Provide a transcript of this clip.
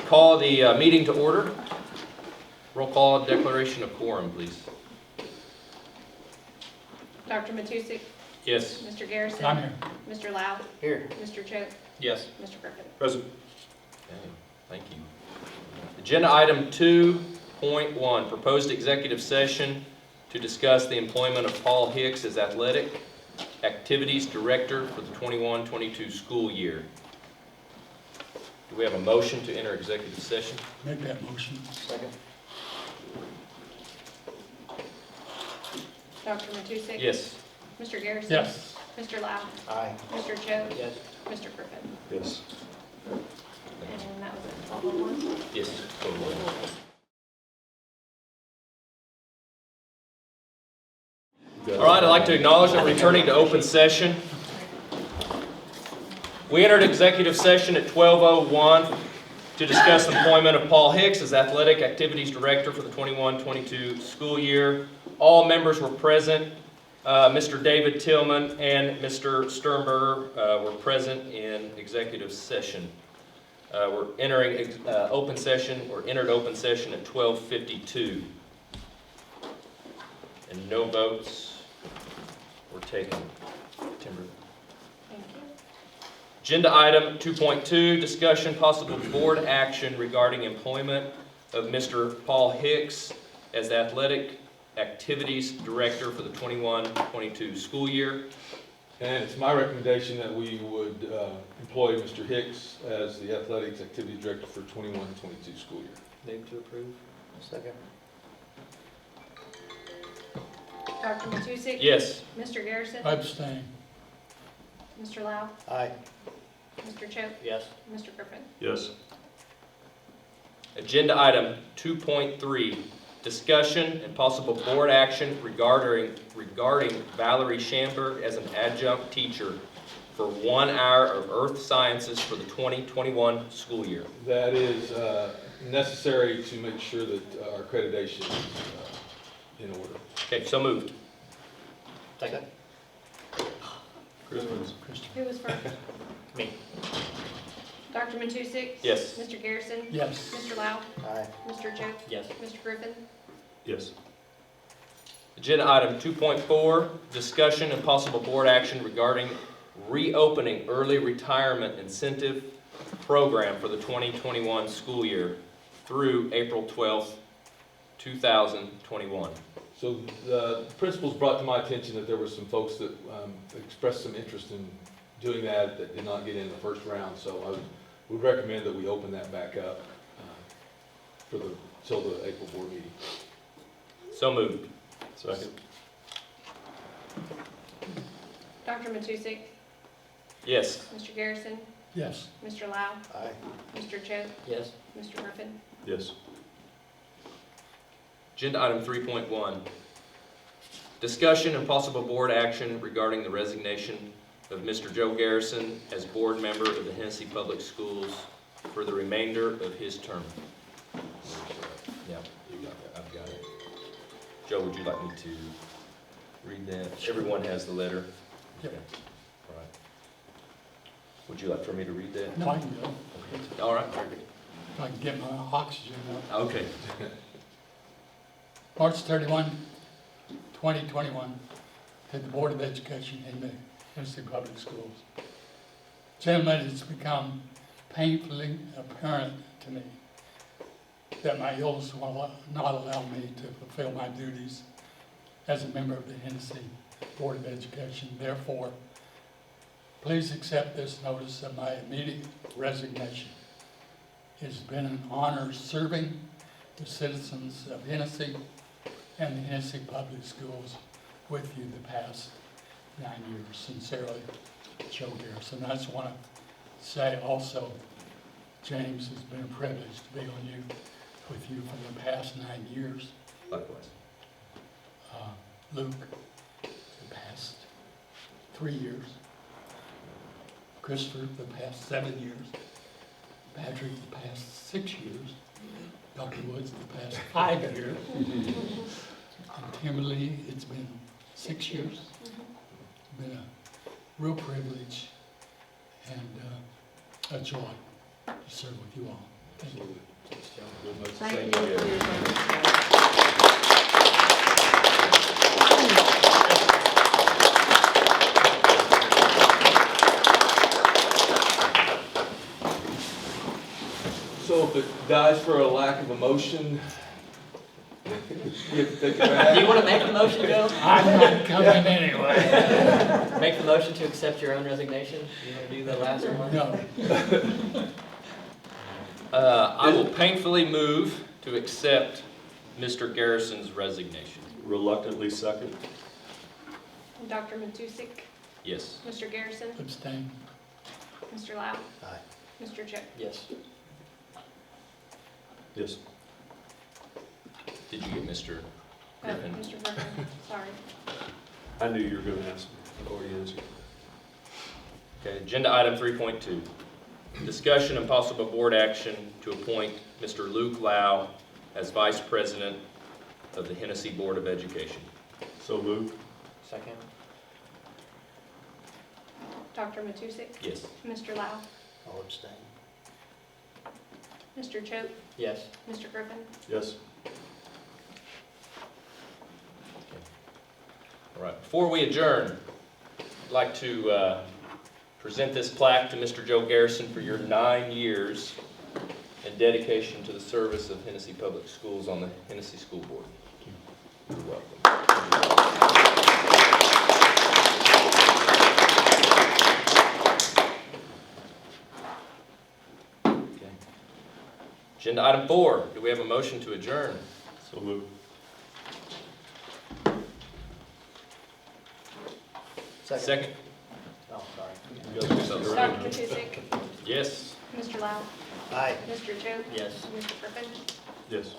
Call the meeting to order. Roll call declaration of quorum, please. Dr. Matusik? Yes. Mr. Garrison? I'm here. Mr. Lau? Here. Mr. Choate? Yes. Mr. Griffin? Present. Okay, thank you. Agenda item 2.1, proposed executive session to discuss the employment of Paul Hix as athletic activities director for the 21-22 school year. Do we have a motion to enter executive session? Make that motion. Second. Dr. Matusik? Yes. Mr. Garrison? Yes. Mr. Lau? Aye. Mr. Choate? Yes. Mr. Griffin? Yes. And that was it, 12:01? Yes. Totally. All right, I'd like to acknowledge that we're returning to open session. We entered executive session at 12:01 to discuss the employment of Paul Hix as Athletic Activities Director for the 21-22 school year. All members were present. Mr. David Tillman and Mr. Sternberger were present in executive session. We're entering open session, or entered open session at 12:52. And no votes were taken. Timber. Thank you. Agenda item 2.2, discussion possible board action regarding employment of Mr. Paul Hix as Athletic Activities Director for the 21-22 school year. And it's my recommendation that we would employ Mr. Hix as the Athletics Activities Director for 21-22 school year. Name to approve. Second. Dr. Matusik? Yes. Mr. Garrison? Abstain. Mr. Lau? Aye. Mr. Choate? Yes. Mr. Griffin? Yes. Agenda item 2.3, discussion and possible board action regarding Valerie Shamburg as an adjunct teacher for 1 hour of earth sciences for the 2021 school year. That is necessary to make sure that our accreditation is in order. Okay, so moved. Second. Christian. Who was first? Me. Dr. Matusik? Yes. Mr. Garrison? Yes. Mr. Lau? Aye. Mr. Choate? Yes. Mr. Griffin? Yes. Agenda item 2.4, discussion and possible board action regarding reopening early retirement incentive program for the 2021 school year through April 12th, 2021. So the principals brought to my attention that there were some folks that expressed some interest in doing that did not get in the first round. So I would recommend that we open that back up till the April board meeting. So moved. Second. Dr. Matusik? Yes. Mr. Garrison? Yes. Mr. Lau? Aye. Mr. Choate? Yes. Mr. Griffin? Yes. Agenda item 3.1, discussion and possible board action regarding the resignation of Mr. Joe Garrison as board member of the Hennessey Public Schools for the remainder of his term. Yeah, you got that. I've got it. Joe, would you like me to read that? Everyone has the letter. Yep. Okay. All right. Would you like for me to read that? No, I can go. Okay. All right. Very good. If I can get my oxygen up. Okay. March 31, 2021, to the Board of Education in the Hennessey Public Schools. Gentlemen, it's become painfully apparent to me that my illness will not allow me to fulfill my duties as a member of the Hennessey Board of Education. Therefore, please accept this notice of my immediate resignation. It has been an honor serving the citizens of Hennessey and the Hennessey Public Schools with you the past 9 years. Sincerely, Joe Garrison. I just want to say also, James, it's been a privilege to be with you for the past 9 years. Likewise. Luke, the past 3 years. Christopher, the past 7 years. Patrick, the past 6 years. Dr. Woods, the past 5 years. And Timberly, it's been 6 years. It's been a real privilege and a joy to serve with you all. Absolutely. Good much the Thank same you for way. your service. So if it dies for a lack of a motion, you have to take it back. Do you want to make the motion, Joe? I'm not coming anyway. Make the motion to accept your own resignation? You want to do the last one? No, I will painfully move to accept Mr. Garrison's resignation. Reluctantly second. Dr. Matusek, Yes. Mr. Garrison, abstain. Mr. Lau, Aye. Mr. Choate. Yes. Yes. Did you get Mr. Oh, Griffin? Mr. Griffin, sorry. I knew you were going to ask me. I've already answered. Okay, agenda item 3.2. Discussion and possible board action to appoint Mr. Luke Lau as Vice President of the Hennessey Board of Education. So moved. Second? Dr. Matusek, Yes. Mr. Lau, I'll abstain. Mr. Choate, Yes. Mr. Griffin. Yes. All right, before we adjourn, I'd like to present this plaque to Mr. Joe Garrison for your 9 years and dedication to the service of Hennessey Public Schools on the Hennessey School Board. You're welcome. Okay. Agenda item 4, do we have a motion to adjourn? So moved. Second? Oh, sorry. Dr. Matusek, Yes. Mr. Lau, Aye. Mr. Choate, Yes. Mr. Griffin. Yes.